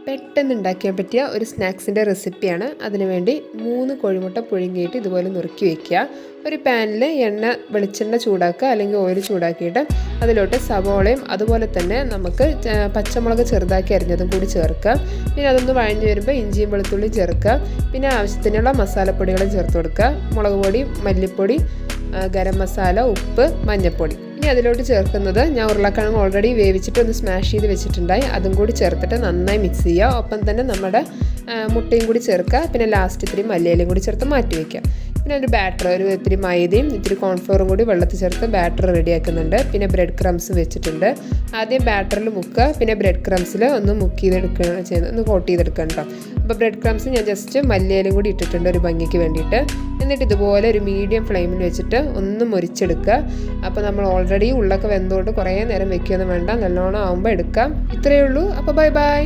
പെട്ടെന്ന് ഉണ്ടാക്കാൻ പറ്റിയ ഒരു സ്നാക്സിൻ്റെ റെസിപ്പിയാണ്. അതിനുവേണ്ടി 3 കോഴിമുട്ട പുഴുങ്ങിയിട്ട് ഇതുപോലെ നുറുക്കി വയ്ക്കുക. ഒരു പാനിൽ വെളിച്ചെണ്ണ ചൂടാക്കുക, അല്ലെങ്കിൽ ഓയിൽ ചൂടാക്കിയിട്ട് അതിലോട്ട് സവോളയും അതുപോലെ തന്നെ നമുക്ക് പച്ചമുളക് ചെറുതാക്കി അരിഞ്ഞതും കൂടി ചേർക്കുക. പിന്നെ അതൊന്ന് വഴഞ്ഞു വരുമ്പോൾ ഇഞ്ചിയും വെളുത്തുള്ളിയും ചേർക്കുക. പിന്നെ ആവശ്യത്തിനുള്ള മസാലപ്പൊടികളും ചേർത്ത് കൊടുക്കുക. മുളക് പൊടി, മല്ലിപ്പൊടി, ഗരം മസാല, ഉപ്പ്, മഞ്ഞൾപ്പൊടി. ഇനി അതിലോട്ട് ചേർക്കുന്നത് ഞാൻ ഉരുളക്കിഴങ്ങ് ഓൾറെഡി വേവിച്ചിട്ട് ഒന്ന് സ്മാഷ് ചെയ്ത് വെച്ചിട്ടുണ്ടായി. അതും കൂടി ചേർത്തിട്ട് നന്നായി മിക്സ് ചെയ്യുക. ഒപ്പം തന്നെ നമ്മുടെ മുട്ടയും കൂടി ചേർക്കുക. പിന്നെ ലാസ്റ്റ് ഇത്തിരി മല്ലിയിലയും കൂടി ചേർത്ത് മാറ്റി വയ്ക്കുക. പിന്നെ ഒരു ബാറ്റർ, ഇത്തിരി മൈദയും ഇത്തിരി കോൺഫ്ലോറും കൂടി വെള്ളത്തിൽ ചേർത്ത് ബാറ്റർ റെഡിയാക്കുന്നുണ്ട്. പിന്നെ ബ്രെഡ് ക്രംസ് വെച്ചിട്ടുണ്ട്. ആദ്യം ബാറ്ററിൽ മുക്കുക, പിന്നെ ബ്രെഡ് ക്രംസിൽ ഒന്ന് ഒന്ന് കോട്ട് ചെയ്തെടുക്കണം കേട്ടോ. അപ്പോൾ ബ്രെഡ് ക്രംസ് ഞാൻ ജസ്റ്റ് മല്ലിയിലയും കൂടി ഇട്ടിട്ടുണ്ട് ഒരു ഭംഗിക്ക് വേണ്ടിയിട്ട്. എന്നിട്ട് ഇതുപോലെ ഒരു മീഡിയം ഫ്ലെയിമിൽ വെച്ചിട്ട് ഒന്ന് മുരിച്ചെടുക്കുക. അപ്പോൾ നമ്മൾ ഓൾറെഡി ഉള്ളൊക്കെ വെന്തുകൊണ്ട് കുറേ നേരം വെക്കുകയൊന്നും വേണ്ട, നല്ലോണം ആകുമ്പോൾ എടുക്കാം. ഇത്രയേ ഉള്ളൂ. അപ്പോൾ ബൈ ബൈ.